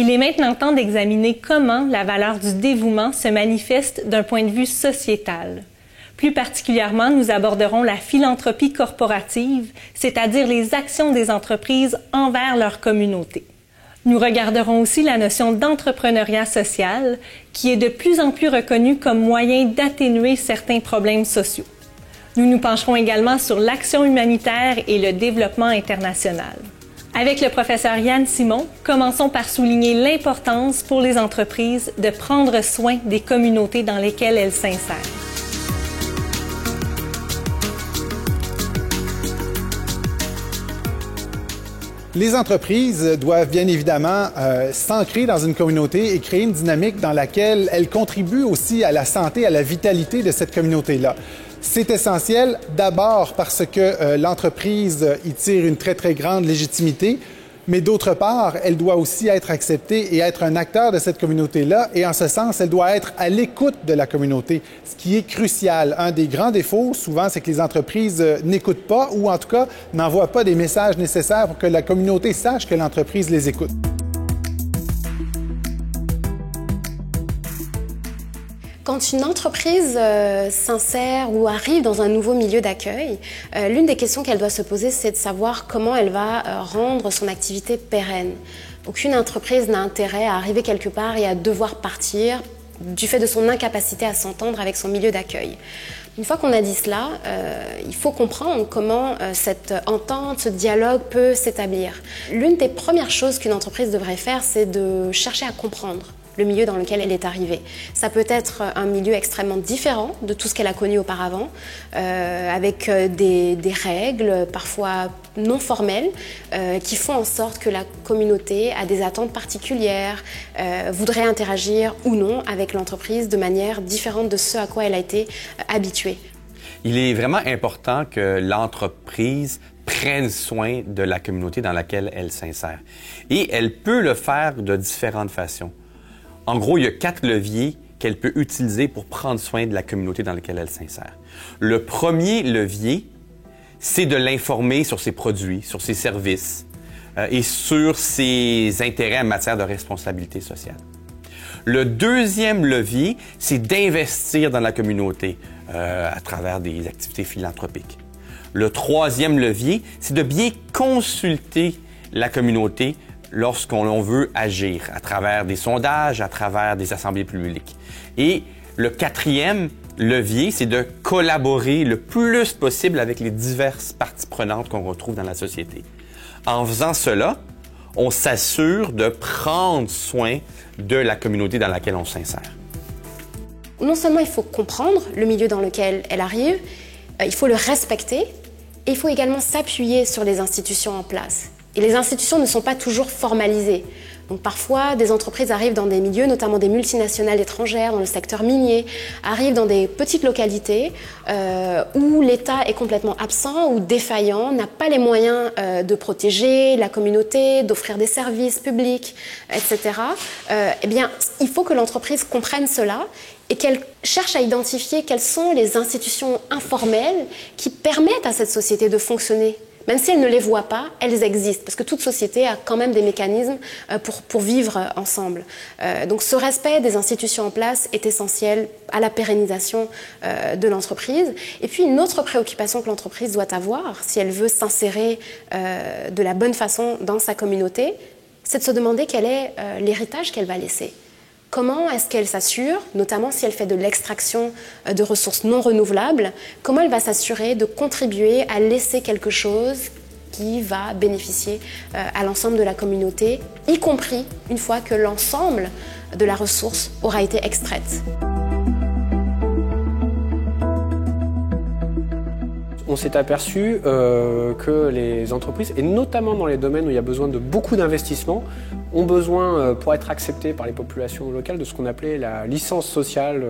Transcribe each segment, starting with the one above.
Il est maintenant temps d'examiner comment la valeur du dévouement se manifeste d'un point de vue sociétal. Plus particulièrement, nous aborderons la philanthropie corporative, c'est-à-dire les actions des entreprises envers leur communauté. Nous regarderons aussi la notion d'entrepreneuriat social, qui est de plus en plus reconnue comme moyen d'atténuer certains problèmes sociaux. Nous nous pencherons également sur l'action humanitaire et le développement international. Avec le professeur Yann Simon, commençons par souligner l'importance pour les entreprises de prendre soin des communautés dans lesquelles elles s'insèrent. Les entreprises doivent bien évidemment s'ancrer dans une communauté et créer une dynamique dans laquelle elles contribuent aussi à la santé, à la vitalité de cette communauté-là. C'est essentiel d'abord parce que l'entreprise y tire une très, très grande légitimité, mais d'autre part, elle doit aussi être acceptée et être un acteur de cette communauté-là. Et en ce sens, elle doit être à l'écoute de la communauté, ce qui est crucial. Un des grands défauts, souvent, c'est que les entreprises n'écoutent pas ou en tout cas n'envoient pas des messages nécessaires pour que la communauté sache que l'entreprise les écoute. Quand une entreprise s'insère ou arrive dans un nouveau milieu d'accueil, l'une des questions qu'elle doit se poser, c'est de savoir comment elle va rendre son activité pérenne. Aucune entreprise n'a intérêt à arriver quelque part et à devoir partir du fait de son incapacité à s'entendre avec son milieu d'accueil. Une fois qu'on a dit cela, il faut comprendre comment cette entente, ce dialogue peut s'établir. L'une des premières choses qu'une entreprise devrait faire, c'est de chercher à comprendre le milieu dans lequel elle est arrivée. Ça peut être un milieu extrêmement différent de tout ce qu'elle a connu auparavant, avec des règles parfois non formelles qui font en sorte que la communauté a des attentes particulières, voudrait interagir ou non avec l'entreprise de manière différente de ce à quoi elle a été habituée. Il est vraiment important que l'entreprise prenne soin de la communauté dans laquelle elle s'insère. Et elle peut le faire de différentes façons. En gros, il y a 4 leviers qu'elle peut utiliser pour prendre soin de la communauté dans laquelle elle s'insère. Le premier levier, c'est de l'informer sur ses produits, sur ses services et sur ses intérêts en matière de responsabilité sociale. Le deuxième levier, c'est d'investir dans la communauté à travers des activités philanthropiques. Le troisième levier, c'est de bien consulter la communauté lorsqu'on veut agir à travers des sondages, à travers des assemblées publiques. Et le quatrième levier, c'est de collaborer le plus possible avec les diverses parties prenantes qu'on retrouve dans la société. En faisant cela, on s'assure de prendre soin de la communauté dans laquelle on s'insère. Non seulement il faut comprendre le milieu dans lequel elle arrive, il faut le respecter et il faut également s'appuyer sur les institutions en place. Et les institutions ne sont pas toujours formalisées. Donc parfois, des entreprises arrivent dans des milieux, notamment des multinationales étrangères dans le secteur minier, arrivent dans des petites localités où l'État est complètement absent ou défaillant, n'a pas les moyens de protéger la communauté, d'offrir des services publics, etc. Eh bien, il faut que l'entreprise comprenne cela et qu'elle cherche à identifier quelles sont les institutions informelles qui permettent à cette société de fonctionner. Même si elles ne les voient pas, elles existent, parce que toute société a quand même des mécanismes pour vivre ensemble. Donc ce respect des institutions en place est essentiel à la pérennisation de l'entreprise. Et puis une autre préoccupation que l'entreprise doit avoir, si elle veut s'insérer de la bonne façon dans sa communauté, c'est de se demander quel est l'héritage qu'elle va laisser. Comment est-ce qu'elle s'assure, notamment si elle fait de l'extraction de ressources non renouvelables, comment elle va s'assurer de contribuer à laisser quelque chose qui va bénéficier à l'ensemble de la communauté, y compris une fois que l'ensemble de la ressource aura été extraite. On s'est aperçu que les entreprises, et notamment dans les domaines où il y a besoin de beaucoup d'investissement, ont besoin, pour être acceptées par les populations locales, de ce qu'on appelait la licence sociale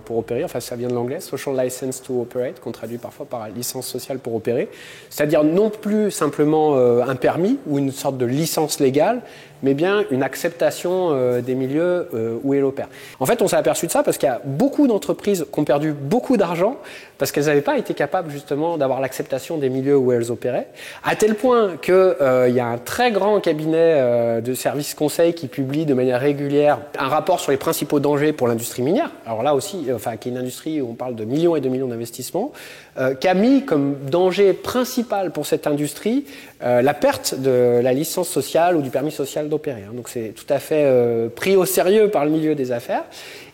pour opérer. Enfin, ça vient de l'anglais, Social License to Operate, qu'on traduit parfois par licence sociale pour opérer. C'est-à-dire non plus simplement un permis ou une sorte de licence légale, mais bien une acceptation des milieux où elle opère. En fait, on s'est aperçu de ça parce qu'il y a beaucoup d'entreprises qui ont perdu beaucoup d'argent parce qu'elles n'avaient pas été capables justement d'avoir l'acceptation des milieux où elles opéraient, à tel point qu'il y a un très grand cabinet de services service conseil qui publie de manière régulière un rapport sur les principaux dangers pour l'industrie minière. Alors là aussi, qui est une industrie où on parle de millions et de millions d'investissements, qui a mis comme danger principal pour cette industrie la perte de la licence sociale ou du permis social d'opérer. Donc c'est tout à fait pris au sérieux par le milieu des affaires.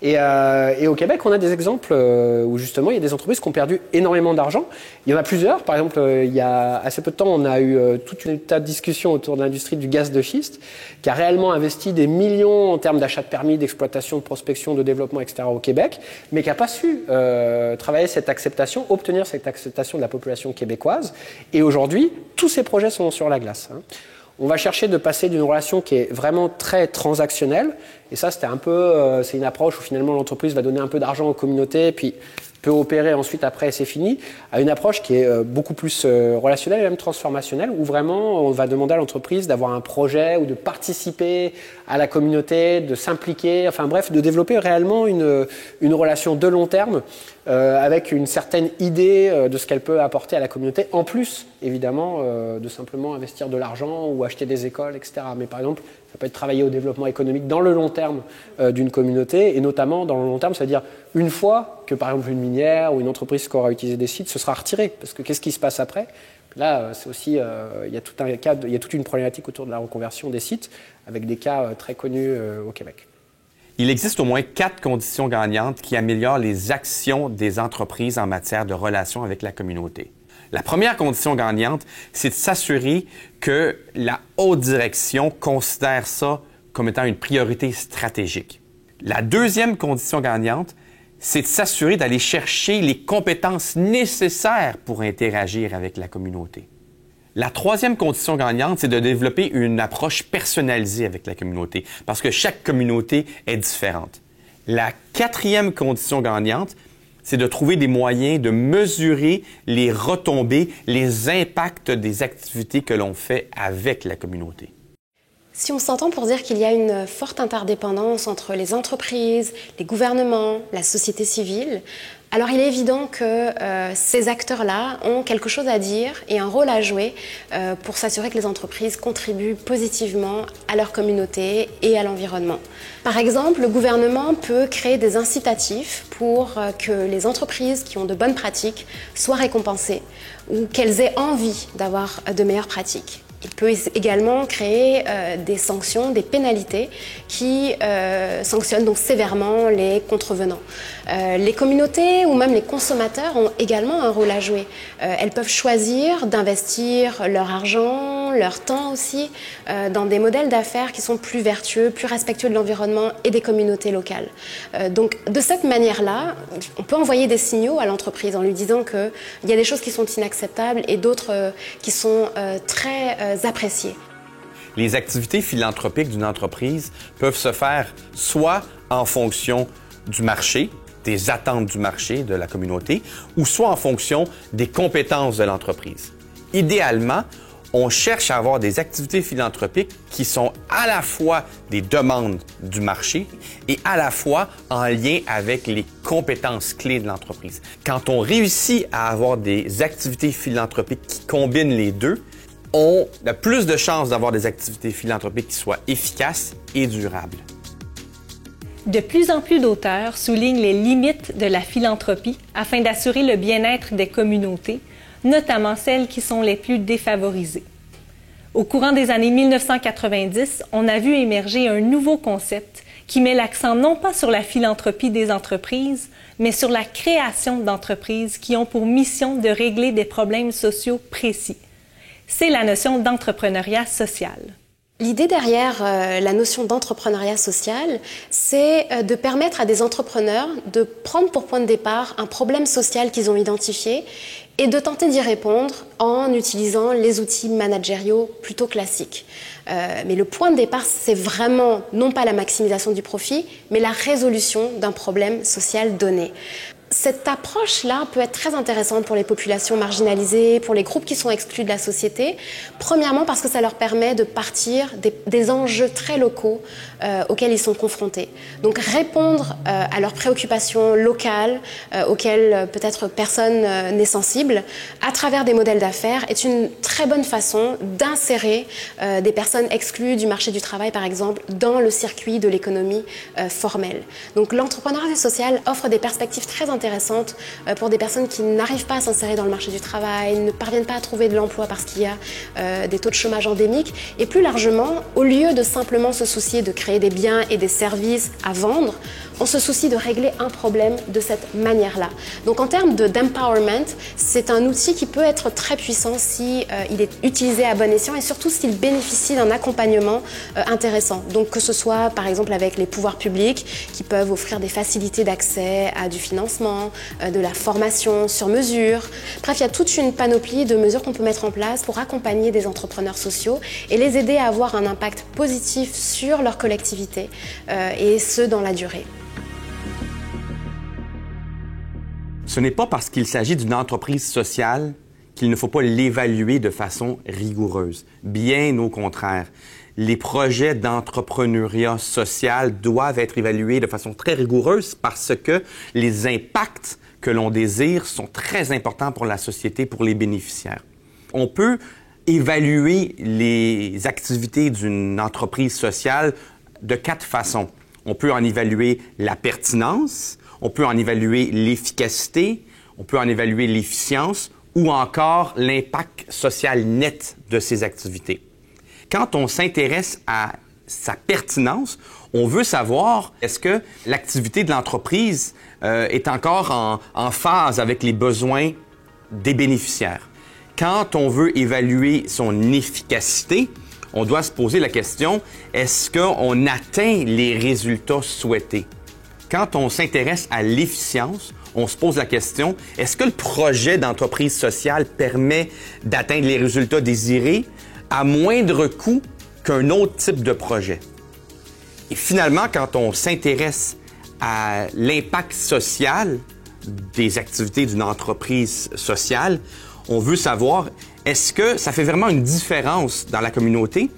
Et au Québec, on a des exemples où justement il y a des entreprises qui ont perdu énormément d'argent. Il y en a plusieurs. Par exemple, il y a assez peu de temps, on a eu toute une tas de discussions autour de l'industrie du gaz de schiste, qui a réellement investi des millions en termes d'achat de permis, d'exploitation, de prospection, de développement, etc. au Québec, mais qui n'a pas su travailler cette acceptation, obtenir cette acceptation de la population québécoise. Et aujourd'hui, tous ces projets sont sur la glace. On va chercher de passer d'une relation qui est vraiment très transactionnelle, et ça c'était un peu, c'est une approche où finalement l'entreprise va donner un peu d'argent aux communautés, puis peut opérer ensuite après et c'est fini, à une approche qui est beaucoup plus relationnelle et même transformationnelle, où vraiment on va demander à l'entreprise d'avoir un projet ou de participer à la communauté, de s'impliquer, enfin bref, de développer réellement une relation de long terme avec une certaine idée de ce qu'elle peut apporter à la communauté, en plus évidemment de simplement investir de l'argent ou acheter des écoles, etc. Mais par exemple, ça peut être travailler au développement économique dans le long terme d'une communauté, et notamment dans le long terme, c'est-à-dire une fois que par exemple une minière ou une entreprise qui aura utilisé des sites se sera retirée, parce que qu'est-ce qui se passe après? Là, c'est aussi, il y a toute une problématique autour de la reconversion des sites, avec des cas très connus au Québec. Il existe au moins 4 conditions gagnantes qui améliorent les actions des entreprises en matière de relations avec la communauté. La première condition gagnante, c'est de s'assurer que la haute direction considère ça comme étant une priorité stratégique. La deuxième condition gagnante, c'est de s'assurer d'aller chercher les compétences nécessaires pour interagir avec la communauté. La troisième condition gagnante, c'est de développer une approche personnalisée avec la communauté, parce que chaque communauté est différente. La quatrième condition gagnante, c'est de trouver des moyens de mesurer les retombées, les impacts des activités que l'on fait avec la communauté. Si on s'entend pour dire qu'il y a une forte interdépendance entre les entreprises, les gouvernements, la société civile, alors il est évident que ces acteurs-là ont quelque chose à dire et un rôle à jouer pour s'assurer que les entreprises contribuent positivement à leur communauté et à l'environnement. Par exemple, le gouvernement peut créer des incitatifs pour que les entreprises qui ont de bonnes pratiques soient récompensées ou qu'elles aient envie d'avoir de meilleures pratiques. Il peut également créer des sanctions, des pénalités qui sanctionnent donc sévèrement les contrevenants. Les communautés ou même les consommateurs ont également un rôle à jouer. Elles peuvent choisir d'investir leur argent, leur temps aussi, dans des modèles d'affaires qui sont plus vertueux, plus respectueux de l'environnement et des communautés locales. Donc de cette manière-là, on peut envoyer des signaux à l'entreprise en lui disant qu'il y a des choses qui sont inacceptables et d'autres qui sont très appréciées. Les activités philanthropiques d'une entreprise peuvent se faire soit en fonction du marché, des attentes du marché, de la communauté, ou soit en fonction des compétences de l'entreprise. Idéalement, on cherche à avoir des activités philanthropiques qui sont à la fois des demandes du marché et à la fois en lien avec les compétences clés de l'entreprise. Quand on réussit à avoir des activités philanthropiques qui combinent les deux, on a plus de chances d'avoir des activités philanthropiques qui soient efficaces et durables. De plus en plus d'auteurs soulignent les limites de la philanthropie afin d'assurer le bien-être des communautés, notamment celles qui sont les plus défavorisées. Au courant des années 1990, on a vu émerger un nouveau concept qui met l'accent non pas sur la philanthropie des entreprises, mais sur la création d'entreprises qui ont pour mission de régler des problèmes sociaux précis. C'est la notion d'entrepreneuriat social. L'idée derrière la notion d'entrepreneuriat social, c'est de permettre à des entrepreneurs de prendre pour point de départ un problème social qu'ils ont identifié et de tenter d'y répondre en utilisant les outils managériaux plutôt classiques. Mais le point de départ, c'est vraiment non pas la maximisation du profit, mais la résolution d'un problème social donné. Cette approche-là peut être très intéressante pour les populations marginalisées, pour les groupes qui sont exclus de la société. Premièrement parce que ça leur permet de partir des enjeux très locaux auxquels ils sont confrontés. Donc répondre à leurs préoccupations locales auxquelles peut-être personne n'est sensible à travers des modèles d'affaires est une très bonne façon d'insérer des personnes exclues du marché du travail, par exemple, dans le circuit de l'économie formelle. Donc l'entrepreneuriat social offre des perspectives très intéressantes pour des personnes qui n'arrivent pas à s'insérer dans le marché du travail, ne parviennent pas à trouver de l'emploi parce qu'il y a des taux de chômage endémiques. Et plus largement, au lieu de simplement se soucier de créer des biens et des services à vendre, on se soucie de régler un problème de cette manière-là. Donc en termes d'empowerment, c'est un outil qui peut être très puissant si il est utilisé à bon escient et surtout s'il bénéficie d'un accompagnement intéressant. Donc que ce soit par exemple avec les pouvoirs publics qui peuvent offrir des facilités d'accès à du financement, de la formation sur mesure. Bref, il y a toute une panoplie de mesures qu'on peut mettre en place pour accompagner des entrepreneurs sociaux et les aider à avoir un impact positif sur leur collectivité et ce dans la durée. Ce n'est pas parce qu'il s'agit d'une entreprise sociale qu'il ne faut pas l'évaluer de façon rigoureuse. Bien au contraire. Les projets d'entrepreneuriat social doivent être évalués de façon très rigoureuse parce que les impacts que l'on désire sont très importants pour la société, pour les bénéficiaires. On peut évaluer les activités d'une entreprise sociale de 4 façons. On peut en évaluer la pertinence, on peut en évaluer l'efficacité, on peut en évaluer l'efficience ou encore l'impact social net de ces activités. Quand on s'intéresse à sa pertinence, on veut savoir est-ce que l'activité de l'entreprise est encore en phase avec les besoins des bénéficiaires. Quand on veut évaluer son efficacité, on doit se poser la question, est-ce qu'on atteint les résultats souhaités? Quand on s'intéresse à l'efficience, on se pose la question, est-ce que le projet d'entreprise sociale permet d'atteindre les résultats désirés à moindre coût qu'un autre type de projet? Et finalement, quand on s'intéresse à l'impact social des activités d'une entreprise sociale, on veut savoir, est-ce que ça fait vraiment une différence dans la communauté?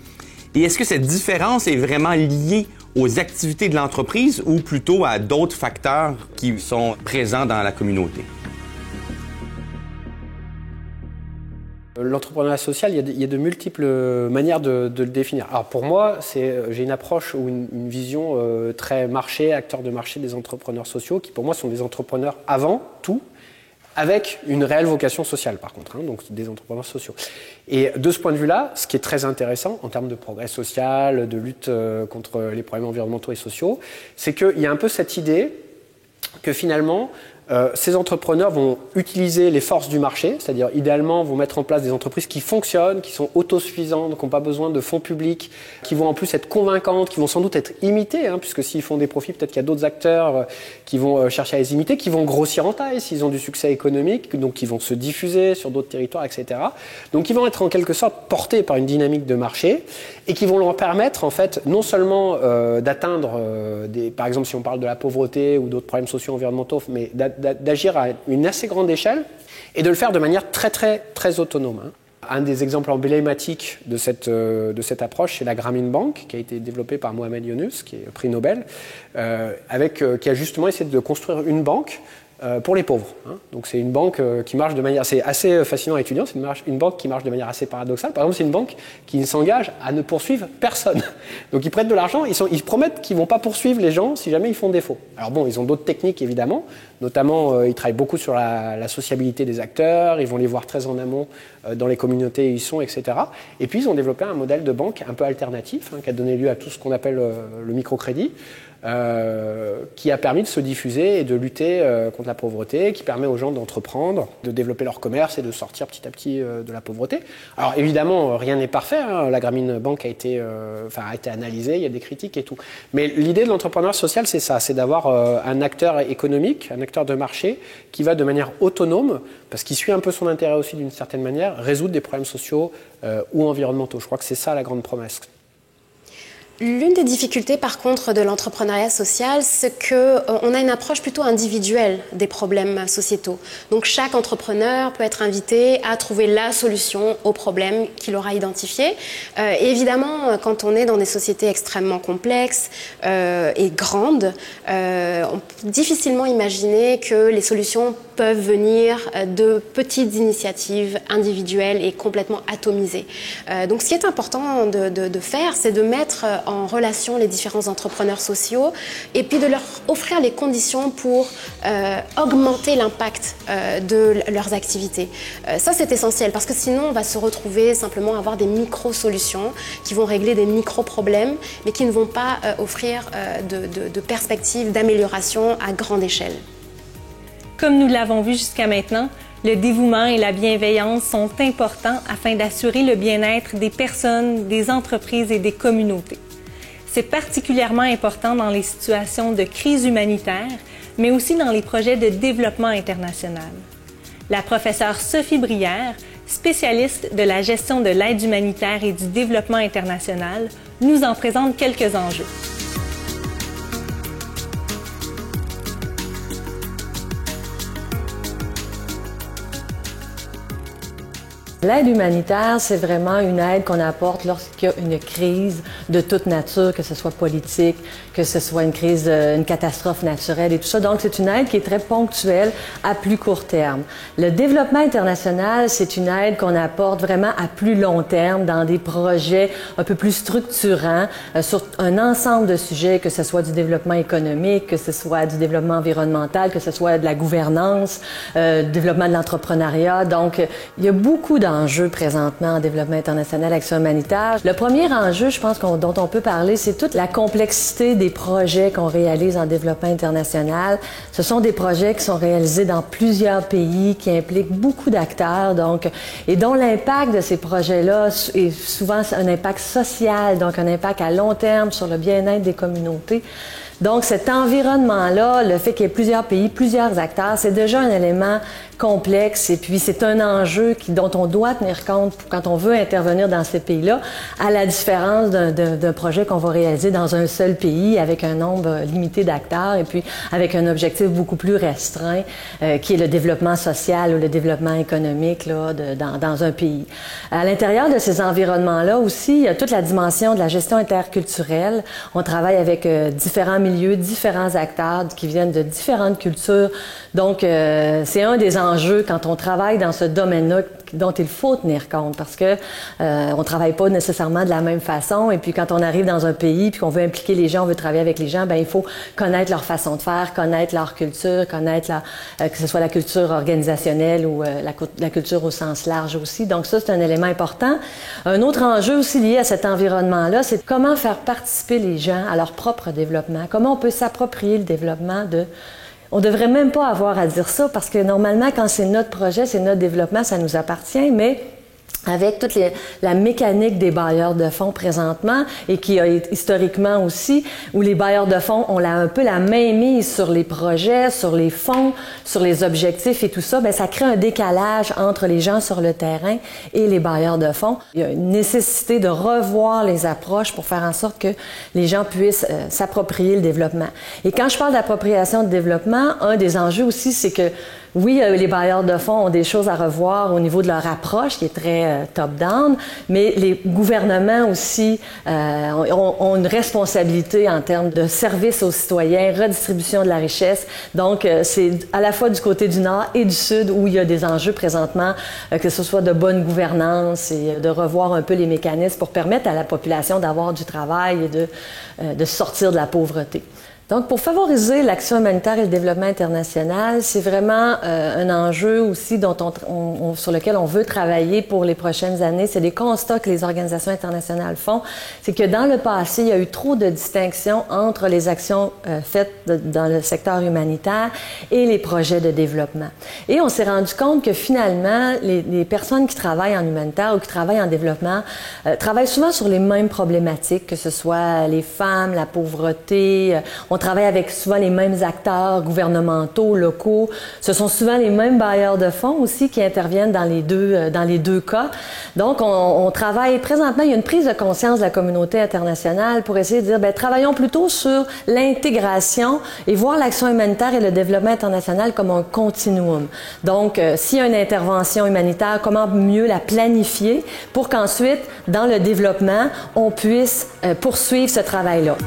Et est-ce que cette différence est vraiment liée aux activités de l'entreprise ou plutôt à d'autres facteurs qui sont présents dans la communauté? L'entrepreneuriat social, il y a de multiples manières de le définir. Alors pour moi, j'ai une approche ou une vision très marché, acteur de marché des entrepreneurs sociaux, qui pour moi sont des entrepreneurs avant tout, avec une réelle vocation sociale par contre, donc des entrepreneurs sociaux. Et de ce point de vue-là, ce qui est très intéressant en termes de progrès social, de lutte contre les problèmes environnementaux et sociaux, c'est qu'il y a un peu cette idée que finalement, ces entrepreneurs vont utiliser les forces du marché, c'est-à-dire idéalement vont mettre en place des entreprises qui fonctionnent, qui sont autosuffisantes, qui n'ont pas besoin de fonds publics, qui vont en plus être convaincantes, qui vont sans doute être imitées, puisque s'ils font des profits, peut-être qu'il y a d'autres acteurs qui vont chercher à les imiter, qui vont grossir en taille s'ils ont du succès économique, donc qui vont se diffuser sur d'autres territoires, etc. Donc ils vont être en quelque sorte portés par une dynamique de marché et qui vont leur permettre en fait non seulement d'atteindre, par exemple si on parle de la pauvreté ou d'autres problèmes socio-environnementaux, mais d'agir à une assez grande échelle et de le faire de manière très très très autonome. Un des exemples emblématiques de cette approche, c'est la Grameen Bank, qui a été développée par Mohamed Yunus, qui est prix Nobel, qui a justement essayé de construire une banque pour les pauvres. Donc c'est une banque qui marche de manière... C'est assez fascinant à étudier, c'est une banque qui marche de manière assez paradoxale. Par exemple, c'est une banque qui s'engage à ne poursuivre personne. Donc ils prêtent de l'argent, ils promettent qu'ils ne vont pas poursuivre les gens si jamais ils font défaut. Alors bon, ils ont d'autres techniques évidemment, notamment ils travaillent beaucoup sur la sociabilité des acteurs, ils vont les voir très en amont dans les communautés où ils sont, etc. Et puis ils ont développé un modèle de banque un peu alternatif, qui a donné lieu à tout ce qu'on appelle le microcrédit, qui a permis de se diffuser et de lutter contre la pauvreté, qui permet aux gens d'entreprendre, de développer leur commerce et de sortir petit à petit de la pauvreté. Alors évidemment, rien n'est parfait, la Grameen Bank a été analysée, il y a des critiques et tout. Mais l'idée de l'entrepreneuriat social, c'est ça, c'est d'avoir un acteur économique, un acteur de marché qui va de manière autonome, parce qu'il suit un peu son intérêt aussi d'une certaine manière, résoudre des problèmes sociaux ou environnementaux. Je crois que c'est ça la grande promesse. L'une des difficultés, par contre, de l'entrepreneuriat social, c'est qu'on a une approche plutôt individuelle des problèmes sociétaux. Donc, chaque entrepreneur peut être invité à trouver la solution au problème qu'il aura identifié. Et évidemment, quand on est dans des sociétés extrêmement complexes et grandes, on peut difficilement imaginer que les solutions peuvent venir de petites initiatives individuelles et complètement atomisées. Donc, ce qui est important de faire, c'est de mettre en relation les différents entrepreneurs sociaux et puis de leur offrir les conditions pour augmenter l'impact de leurs activités. Ça, c'est essentiel parce que sinon, on va se retrouver simplement à avoir des micro-solutions qui vont régler des micro-problèmes, mais qui ne vont pas offrir de perspectives d'amélioration à grande échelle. Comme nous l'avons vu jusqu'à maintenant, le dévouement et la bienveillance sont importants afin d'assurer le bien-être des personnes, des entreprises et des communautés. C'est particulièrement important dans les situations de crise humanitaire, mais aussi dans les projets de développement international. La professeure Sophie Brière, spécialiste de la gestion de l'aide humanitaire et du développement international, nous en présente quelques enjeux. L'aide humanitaire, c'est vraiment une aide qu'on apporte lorsqu'il y a une crise de toute nature, que ce soit politique, que ce soit une crise, une catastrophe naturelle et tout ça. Donc, c'est une aide qui est très ponctuelle à plus court terme. Le développement international, c'est une aide qu'on apporte vraiment à plus long terme dans des projets un peu plus structurants sur un ensemble de sujets, que ce soit du développement économique, que ce soit du développement environnemental, que ce soit de la gouvernance, développement de l'entrepreneuriat. Donc, il y a beaucoup d'enjeux présentement en développement international, action humanitaire. Le premier enjeu, je pense, dont on peut parler, c'est toute la complexité des projets qu'on réalise en développement international. Ce sont des projets qui sont réalisés dans plusieurs pays, qui impliquent beaucoup d'acteurs, donc, et dont l'impact de ces projets-là est souvent un impact social, donc un impact à long terme sur le bien-être des communautés. Donc, cet environnement-là, le fait qu'il y ait plusieurs pays, plusieurs acteurs, c'est déjà un élément complexe et puis c'est un enjeu dont on doit tenir compte quand on veut intervenir dans ces pays-là, à la différence d'un projet qu'on va réaliser dans un seul pays avec un nombre limité d'acteurs et puis avec un objectif beaucoup plus restreint qui est le développement social ou le développement économique là, dans un pays. À l'intérieur de ces environnements-là aussi, il y a toute la dimension de la gestion interculturelle. On travaille avec différents milieux, différents acteurs qui viennent de différentes cultures. Donc, c'est un des enjeux quand on travaille dans ce domaine-là dont il faut tenir compte parce que on travaille pas nécessairement de la même façon et puis quand on arrive dans un pays puis qu'on veut impliquer les gens, on veut travailler avec les gens, ben il faut connaître leur façon de faire, connaître leur culture, connaître que ce soit la culture organisationnelle ou la culture au sens large aussi. Donc ça, c'est un élément important. Un autre enjeu aussi lié à cet environnement-là, c'est comment faire participer les gens à leur propre développement. Comment on peut s'approprier le développement On devrait même pas avoir à dire ça parce que normalement, quand c'est notre projet, c'est notre développement, ça nous appartient, mais avec toute la mécanique des bailleurs de fonds présentement et qui a historiquement aussi, où les bailleurs de fonds ont un peu la mainmise sur les projets, sur les fonds, sur les objectifs et tout ça, bien, ça crée un décalage entre les gens sur le terrain et les bailleurs de fonds. Il y a une nécessité de revoir les approches pour faire en sorte que les gens puissent s'approprier le développement. Et quand je parle d'appropriation de développement, un des enjeux aussi, c'est que oui, les bailleurs de fonds ont des choses à revoir au niveau de leur approche, qui est très top-down, mais les gouvernements aussi ont une responsabilité en termes de service aux citoyens, redistribution de la richesse. Donc, c'est à la fois du côté du Nord et du Sud où il y a des enjeux présentement, que ce soit de bonne gouvernance et de revoir un peu les mécanismes pour permettre à la population d'avoir du travail et de sortir de la pauvreté. Donc, pour favoriser l'action humanitaire et le développement international, c'est vraiment un enjeu aussi sur lequel on veut travailler pour les prochaines années. C'est des constats que les organisations internationales font. C'est que dans le passé, il y a eu trop de distinctions entre les actions faites dans le secteur humanitaire et les projets de développement. Et on s'est rendu compte que finalement, les personnes qui travaillent en humanitaire ou qui travaillent en développement travaillent souvent sur les mêmes problématiques, que ce soit les femmes, la pauvreté. On travaille avec souvent les mêmes acteurs gouvernementaux, locaux. Ce sont souvent les mêmes bailleurs de fonds aussi qui interviennent dans les deux cas. Donc, on travaille présentement, il y a une prise de conscience de la communauté internationale pour essayer de dire, bien, travaillons plutôt sur l'intégration et voir l'action humanitaire et le développement international comme un continuum. Donc, s'il y a une intervention humanitaire, comment mieux la planifier pour qu'ensuite, dans le développement, on puisse poursuivre ce travail-là.